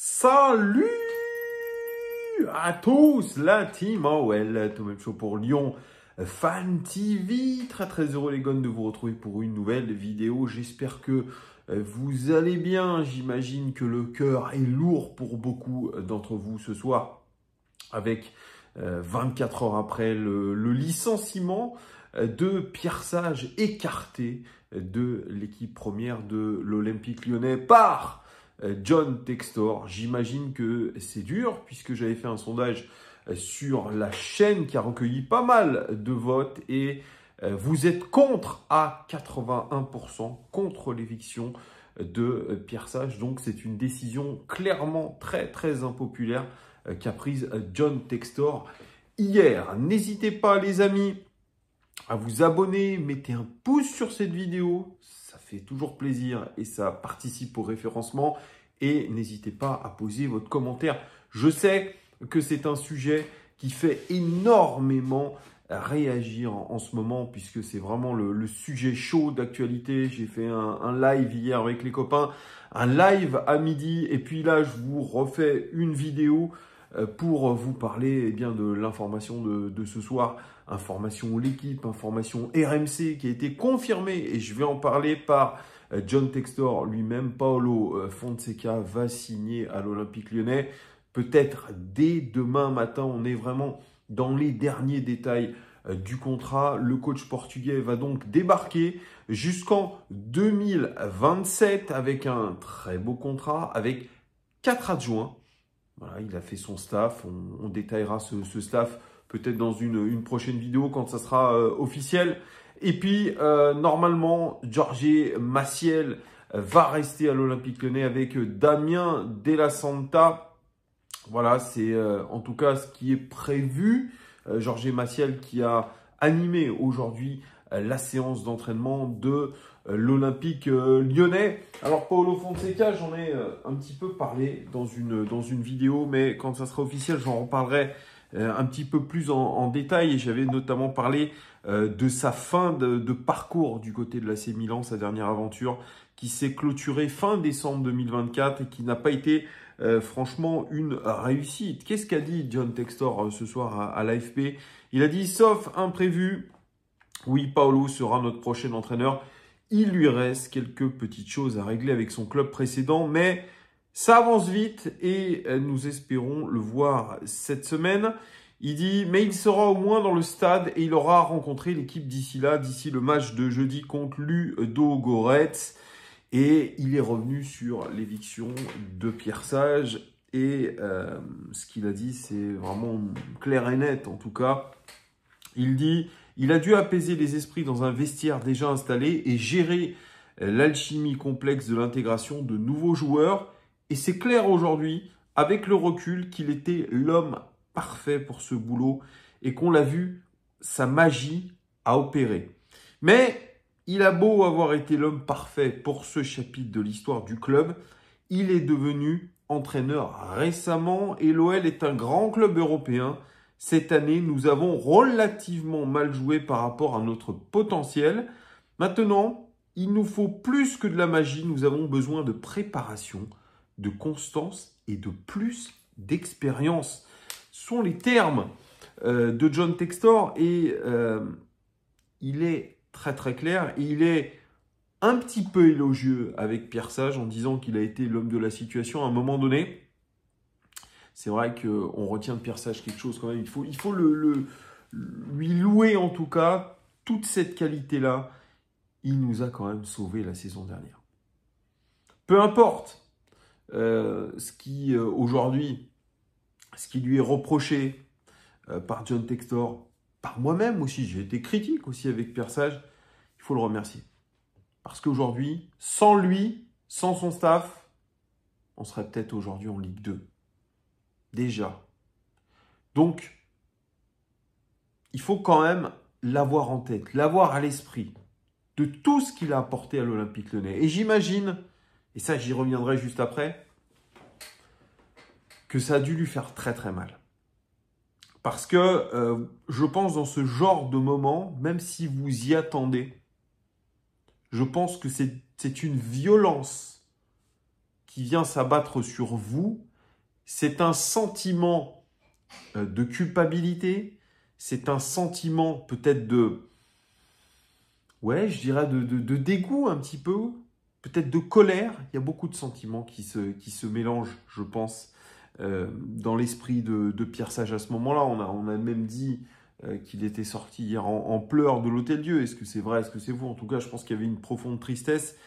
Salut à tous, la team OL, Tom Show pour Lyon Fan TV. Très heureux les gars de vous retrouver pour une nouvelle vidéo. J'espère que vous allez bien. J'imagine que le cœur est lourd pour beaucoup d'entre vous ce soir. Avec 24 heures après le licenciement de Pierre Sage écarté de l'équipe première de l'Olympique Lyonnais par John Textor. J'imagine que c'est dur puisque j'avais fait un sondage sur la chaîne qui a recueilli pas mal de votes et vous êtes contre à 81% contre l'éviction de Pierre Sage. Donc c'est une décision clairement très impopulaire qu'a prise John Textor hier. N'hésitez pas les amis à vous abonner, mettez un pouce sur cette vidéo, ça fait toujours plaisir et ça participe au référencement. Et n'hésitez pas à poser votre commentaire. Je sais que c'est un sujet qui fait énormément réagir en ce moment puisque c'est vraiment le sujet chaud d'actualité. J'ai fait un live hier avec les copains, un live à midi et puis là je vous refais une vidéo pour vous parler de l'information de ce soir, information l'équipe, information RMC qui a été confirmée et je vais en parler par John Textor lui-même. Paulo Fonseca va signer à l'Olympique Lyonnais, peut-être dès demain matin. On est vraiment dans les derniers détails du contrat. Le coach portugais va donc débarquer jusqu'en 2027 avec un très beau contrat, avec 4 adjoints. Voilà, il a fait son staff, on détaillera ce staff peut-être dans une prochaine vidéo quand ça sera officiel. Et puis, normalement, Jorge Maciel va rester à l'Olympique Lyonnais avec Damien Della Santa. Voilà, c'est en tout cas ce qui est prévu. Jorge Maciel qui a animé aujourd'hui la séance d'entraînement de l'Olympique Lyonnais. Alors, Paulo Fonseca, j'en ai un petit peu parlé dans une vidéo, mais quand ça sera officiel, j'en reparlerai un petit peu plus en détail. Et j'avais notamment parlé de sa fin de parcours du côté de l'AC Milan, sa dernière aventure qui s'est clôturée fin décembre 2024 et qui n'a pas été franchement une réussite. Qu'est-ce qu'a dit John Textor ce soir à l'AFP? Il a dit, sauf imprévu, oui, Paulo sera notre prochain entraîneur. Il lui reste quelques petites choses à régler avec son club précédent, mais ça avance vite et nous espérons le voir cette semaine. Il dit, mais il sera au moins dans le stade et il aura rencontré l'équipe d'ici là, d'ici le match de jeudi contre Ludogorets. Et il est revenu sur l'éviction de Pierre Sage. Et ce qu'il a dit, c'est vraiment clair et net en tout cas. Il dit, il a dû apaiser les esprits dans un vestiaire déjà installé et gérer l'alchimie complexe de l'intégration de nouveaux joueurs. Et c'est clair aujourd'hui, avec le recul, qu'il était l'homme parfait pour ce boulot et qu'on l'a vu, sa magie a opéré. Mais il a beau avoir été l'homme parfait pour ce chapitre de l'histoire du club, il est devenu entraîneur récemment et l'OL est un grand club européen. Cette année, nous avons relativement mal joué par rapport à notre potentiel. Maintenant, il nous faut plus que de la magie. Nous avons besoin de préparation, de constance et de plus d'expérience. Ce sont les termes de John Textor et il est très clair et il est un petit peu élogieux avec Pierre Sage en disant qu'il a été l'homme de la situation à un moment donné. C'est vrai qu'on retient de Pierre Sage quelque chose quand même. Il faut lui louer en tout cas toute cette qualité-là. Il nous a quand même sauvé la saison dernière. Peu importe ce qui aujourd'hui, ce qui lui est reproché par John Textor, par moi-même aussi, j'ai été critique aussi avec Pierre Sage, il faut le remercier. Parce qu'aujourd'hui, sans lui, sans son staff, on serait peut-être aujourd'hui en Ligue 2. Déjà. Donc, il faut quand même l'avoir en tête, l'avoir à l'esprit de tout ce qu'il a apporté à l'Olympique Lyonnais. Et j'imagine, et ça j'y reviendrai juste après, que ça a dû lui faire très mal. Parce que je pense dans ce genre de moment, même si vous y attendez, je pense que c'est une violence qui vient s'abattre sur vous C'est un sentiment de culpabilité, c'est un sentiment peut-être je dirais de dégoût un petit peu, peut-être de colère. Il y a beaucoup de sentiments qui se mélangent, je pense, dans l'esprit de Pierre Sage à ce moment-là. On a même dit qu'il était sorti hier en pleurs de l'Hôtel-Dieu. Est-ce que c'est vrai? Est-ce que c'est faux? En tout cas, je pense qu'il y avait une profonde tristesse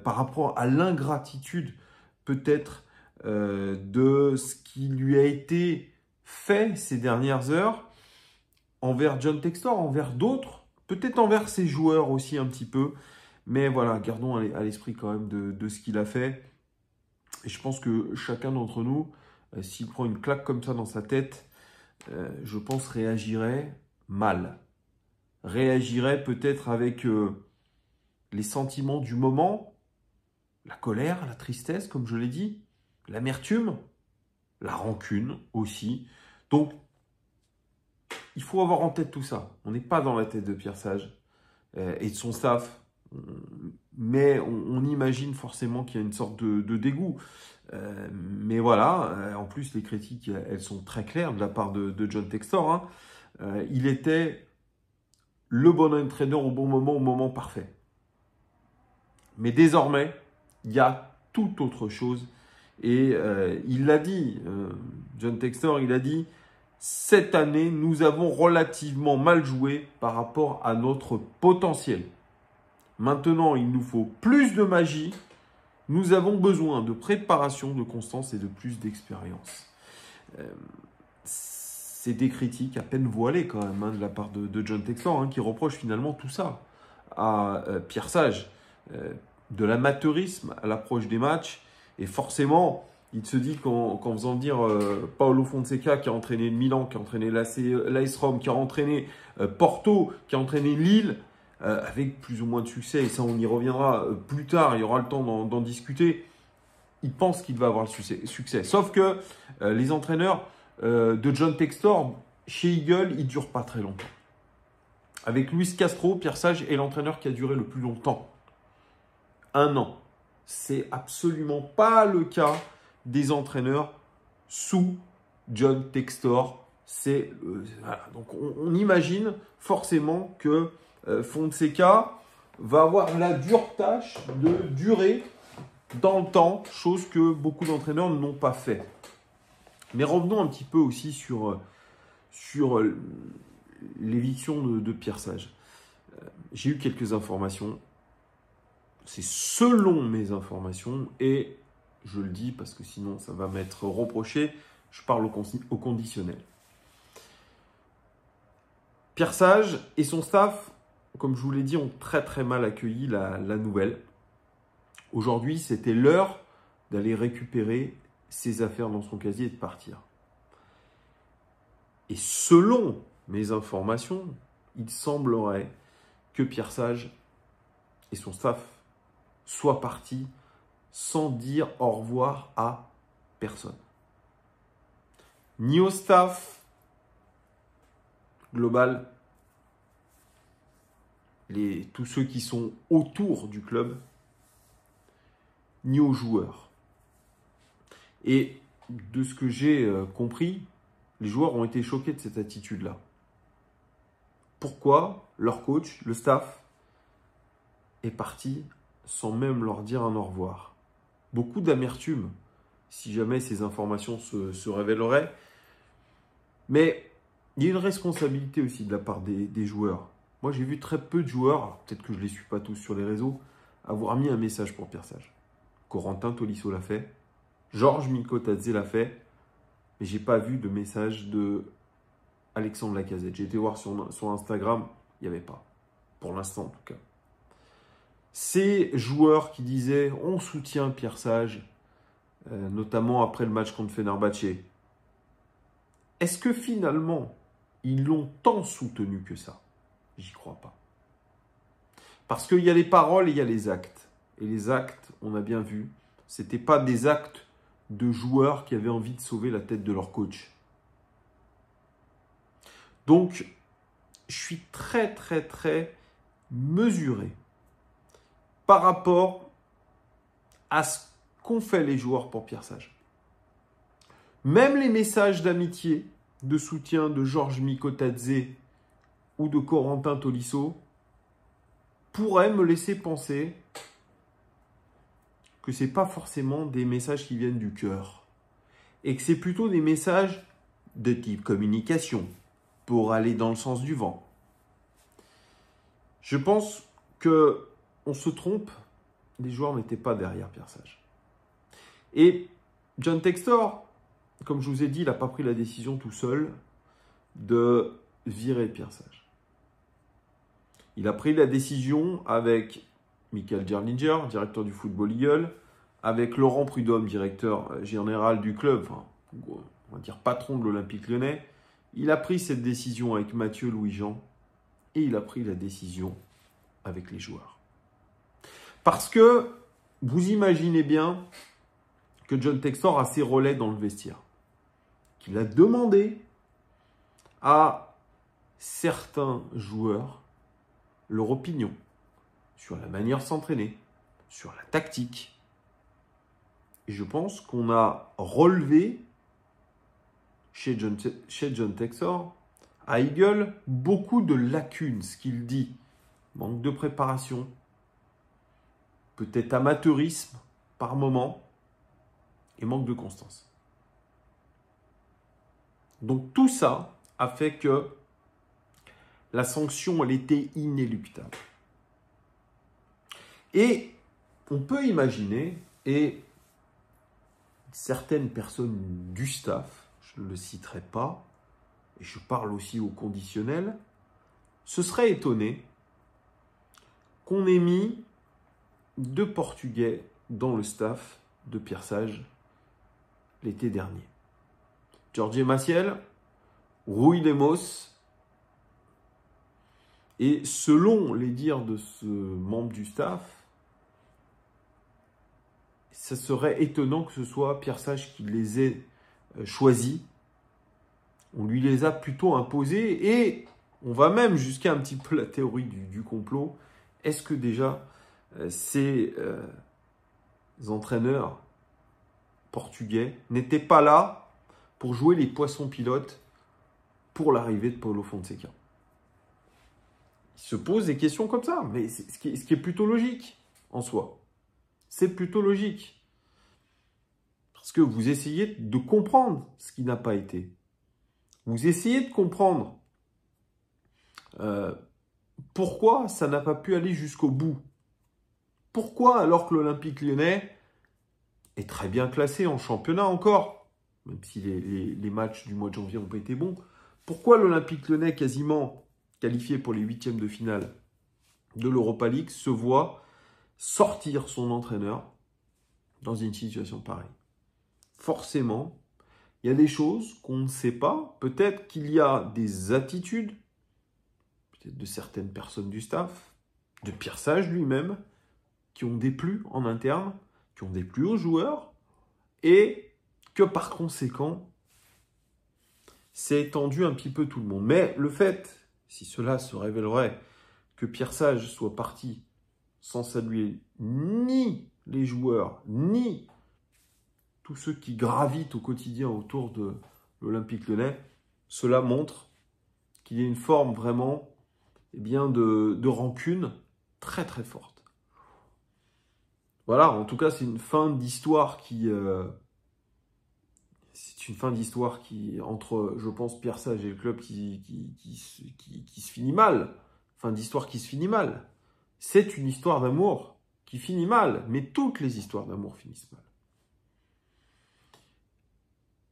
par rapport à l'ingratitude, peut-être, de ce qui lui a été fait ces dernières heures envers John Textor, envers d'autres, peut-être envers ses joueurs aussi un petit peu. Mais voilà, gardons à l'esprit quand même de ce qu'il a fait. Et je pense que chacun d'entre nous, s'il prend une claque comme ça dans sa tête, je pense réagirait mal. Réagirait peut-être avec les sentiments du moment, la colère, la tristesse, comme je l'ai dit, l'amertume, la rancune aussi. Donc, il faut avoir en tête tout ça. On n'est pas dans la tête de Pierre Sage et de son staff, mais on imagine forcément qu'il y a une sorte de dégoût. Mais voilà, en plus, les critiques, elles sont très claires de la part de John Textor. Hein. Il était le bon entraîneur au bon moment, au moment parfait. Mais désormais, il y a tout autre chose. Et il l'a dit, John Textor, il a dit, cette année, nous avons relativement mal joué par rapport à notre potentiel. Maintenant, il nous faut plus de magie. Nous avons besoin de préparation, de constance et de plus d'expérience. C'est des critiques à peine voilées quand même de la part de John Textor, qui reproche finalement tout ça à Pierre Sage. De l'amateurisme à l'approche des matchs. Et forcément, il se dit qu'en faisant dire Paulo Fonseca qui a entraîné le Milan, qui a entraîné l'AS Rome, qui a entraîné Porto, qui a entraîné Lille, avec plus ou moins de succès, et ça on y reviendra plus tard, il y aura le temps d'en discuter, il pense qu'il va avoir le succès. Sauf que les entraîneurs de John Textor, chez Eagle, ils ne durent pas très longtemps. Avec Luis Castro, Pierre Sage est l'entraîneur qui a duré le plus longtemps. 1 an. C'est absolument pas le cas des entraîneurs sous John Textor. Voilà. Donc on imagine forcément que Fonseca va avoir la dure tâche de durer dans le temps, chose que beaucoup d'entraîneurs n'ont pas fait. Mais revenons un petit peu aussi sur l'éviction de Pierre Sage. J'ai eu quelques informations. C'est selon mes informations, et je le dis parce que sinon ça va m'être reproché, je parle au conditionnel. Pierre Sage et son staff, comme je vous l'ai dit, ont très très mal accueilli la nouvelle. Aujourd'hui, c'était l'heure d'aller récupérer ses affaires dans son casier et de partir. Et selon mes informations, il semblerait que Pierre Sage et son staff soient partis sans dire au revoir à personne. Ni au staff global, tous ceux qui sont autour du club, ni aux joueurs. Et de ce que j'ai compris, les joueurs ont été choqués de cette attitude-là. Pourquoi leur coach, le staff, est parti sans même leur dire un au revoir? Beaucoup d'amertume, si jamais ces informations se révéleraient. Mais il y a une responsabilité aussi de la part des joueurs. Moi, j'ai vu très peu de joueurs, peut-être que je ne les suis pas tous sur les réseaux, avoir mis un message pour Pierre Sage. Corentin Tolisso l'a fait, Georges Mikotadze l'a fait, mais je n'ai pas vu de message de Alexandre Lacazette. J'ai été voir sur Instagram, il n'y avait pas. Pour l'instant, en tout cas. Ces joueurs qui disaient « on soutient Pierre Sage », notamment après le match contre Fenerbahçe, est-ce que finalement, ils l'ont tant soutenu que ça? J'y crois pas. Parce qu'il y a les paroles et il y a les actes. Et les actes, on a bien vu, ce n'étaient pas des actes de joueurs qui avaient envie de sauver la tête de leur coach. Donc, je suis très, très, très mesuré par rapport à ce qu'ont fait les joueurs pour Pierre Sage. Même les messages d'amitié, de soutien de Georges Mikotadze ou de Corentin Tolisso pourraient me laisser penser que ce n'est pas forcément des messages qui viennent du cœur et que c'est plutôt des messages de type communication pour aller dans le sens du vent. Je pense qu'on se trompe, les joueurs n'étaient pas derrière Pierre Sage. Et John Textor, comme je vous ai dit, il n'a pas pris la décision tout seul de virer Pierre Sage. Il a pris la décision avec Michael Gerlinger, directeur du Football Eagle, avec Laurent Prudhomme, directeur général du club, enfin, on va dire patron de l'Olympique Lyonnais. Il a pris cette décision avec Mathieu Louis-Jean et il a pris la décision avec les joueurs. Parce que vous imaginez bien que John Textor a ses relais dans le vestiaire, qu'il a demandé à certains joueurs leur opinion sur la manière de s'entraîner, sur la tactique. Et je pense qu'on a relevé chez John Textor, à Eagle, beaucoup de lacunes, ce qu'il dit. Manque de préparation, peut-être amateurisme par moment, et manque de constance. Donc tout ça a fait que la sanction, elle était inéluctable. Et on peut imaginer, et certaines personnes du staff, je ne le citerai pas, et je parle aussi au conditionnel, se seraient étonnés qu'on ait mis 2 Portugais dans le staff de Pierre Sage l'été dernier. Jorge Maciel, Rui Lemos, et selon les dires de ce membre du staff, ça serait étonnant que ce soit Pierre Sage qui les ait choisis. On lui les a plutôt imposés et on va même jusqu'à un petit peu la théorie du complot. Est-ce que déjà ces entraîneurs portugais n'étaient pas là pour jouer les poissons pilotes pour l'arrivée de Paulo Fonseca? Il se pose des questions comme ça, mais ce qui est plutôt logique en soi. C'est plutôt logique. Parce que vous essayez de comprendre ce qui n'a pas été. Vous essayez de comprendre pourquoi ça n'a pas pu aller jusqu'au bout. Pourquoi, alors que l'Olympique Lyonnais est très bien classé en championnat encore, même si les matchs du mois de janvier n'ont pas été bons, pourquoi l'Olympique Lyonnais, quasiment qualifié pour les 8e de finale de l'Europa League, se voit sortir son entraîneur dans une situation pareille? Forcément, il y a des choses qu'on ne sait pas. Peut-être qu'il y a des attitudes, peut-être de certaines personnes du staff, de Pierre Sage lui-même, qui ont déplu en interne, qui ont déplu aux joueurs, et que par conséquent, c'est étendu un petit peu tout le monde. Mais le fait, si cela se révélerait, que Pierre Sage soit parti sans saluer ni les joueurs, ni tous ceux qui gravitent au quotidien autour de l'Olympique Lyonnais, cela montre qu'il y a une forme vraiment de rancune très très forte. Voilà, en tout cas, c'est une fin d'histoire qui... c'est une fin d'histoire qui, entre, je pense, Pierre Sage et le club qui se finit mal. Fin d'histoire qui se finit mal. C'est une histoire d'amour qui finit mal, mais toutes les histoires d'amour finissent mal.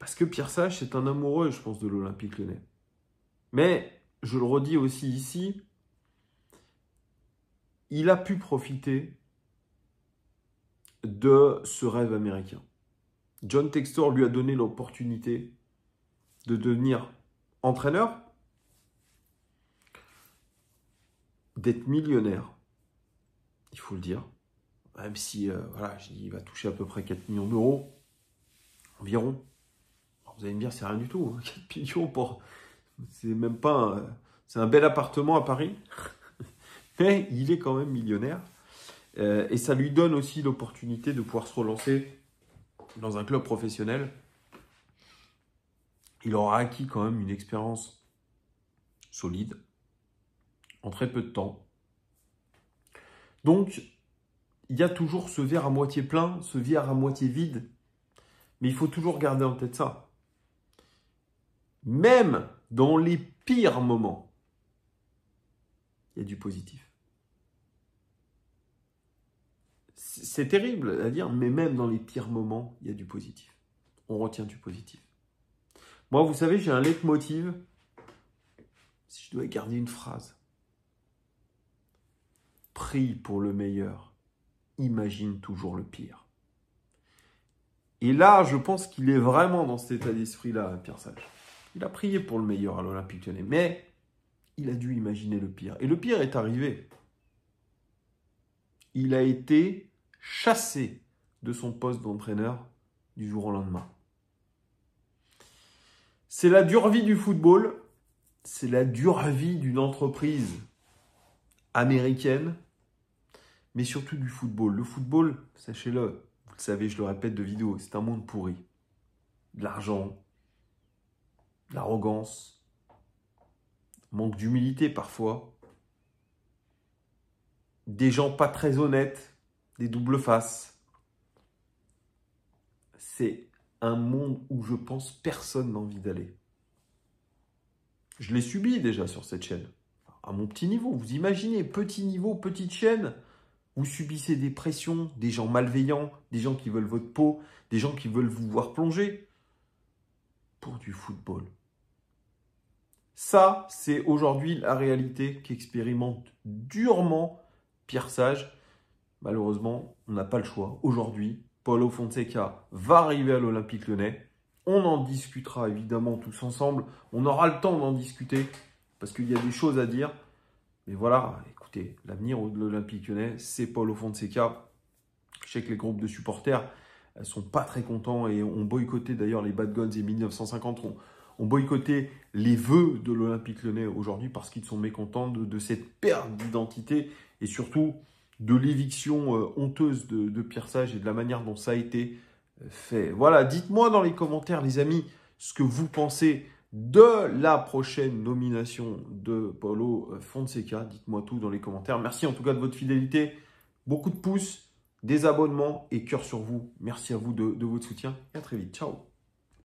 Parce que Pierre Sage, c'est un amoureux, je pense, de l'Olympique Lyonnais. Mais, je le redis aussi ici, il a pu profiter de ce rêve américain. John Textor lui a donné l'opportunité de devenir entraîneur, d'être millionnaire, il faut le dire, même si il va toucher à peu près 4 millions d'euros environ. Alors vous allez me dire, c'est rien du tout, 4 millions pour... C'est même pas... C'est un bel appartement à Paris, mais il est quand même millionnaire. Et ça lui donne aussi l'opportunité de pouvoir se relancer dans un club professionnel il aura acquis quand même une expérience solide en très peu de temps. Donc, il y a toujours ce verre à moitié plein, ce verre à moitié vide. Mais il faut toujours garder en tête ça. Même dans les pires moments, il y a du positif. C'est terrible à dire, mais même dans les pires moments, il y a du positif. On retient du positif. Moi, vous savez, j'ai un leitmotiv. Si je dois garder une phrase. Prie pour le meilleur. Imagine toujours le pire. Et là, je pense qu'il est vraiment dans cet état d'esprit-là, Pierre Sage. Il a prié pour le meilleur à l'Olympique Lyonnais, mais il a dû imaginer le pire. Et le pire est arrivé. Il a été chassé de son poste d'entraîneur du jour au lendemain. C'est la dure vie du football, c'est la dure vie d'une entreprise américaine, mais surtout du football. Le football, sachez-le, vous le savez, je le répète de vidéo, c'est un monde pourri. De l'argent, de l'arrogance, manque d'humilité parfois, des gens pas très honnêtes, des doubles faces. C'est un monde où je pense personne n'a envie d'aller. Je l'ai subi déjà sur cette chaîne, à mon petit niveau. Vous imaginez, petit niveau, petite chaîne, vous subissez des pressions, des gens malveillants, des gens qui veulent votre peau, des gens qui veulent vous voir plonger pour du football. Ça, c'est aujourd'hui la réalité qu'expérimente durement Pierre Sage. Malheureusement, on n'a pas le choix. Aujourd'hui, Paulo Fonseca va arriver à l'Olympique Lyonnais. On en discutera évidemment tous ensemble. On aura le temps d'en discuter parce qu'il y a des choses à dire. Mais voilà, écoutez, l'avenir de l'Olympique Lyonnais, c'est Paulo Fonseca. Je sais que les groupes de supporters ne sont pas très contents et ont boycotté d'ailleurs les Bad Guns et 1950 ont boycotté les vœux de l'Olympique Lyonnais aujourd'hui parce qu'ils sont mécontents de cette perte d'identité et surtout de l'éviction honteuse de Pierre Sage et de la manière dont ça a été fait. Voilà, dites-moi dans les commentaires, les amis, ce que vous pensez de la prochaine nomination de Paulo Fonseca. Dites-moi tout dans les commentaires. Merci en tout cas de votre fidélité. Beaucoup de pouces, des abonnements et cœur sur vous. Merci à vous de votre soutien et à très vite. Ciao.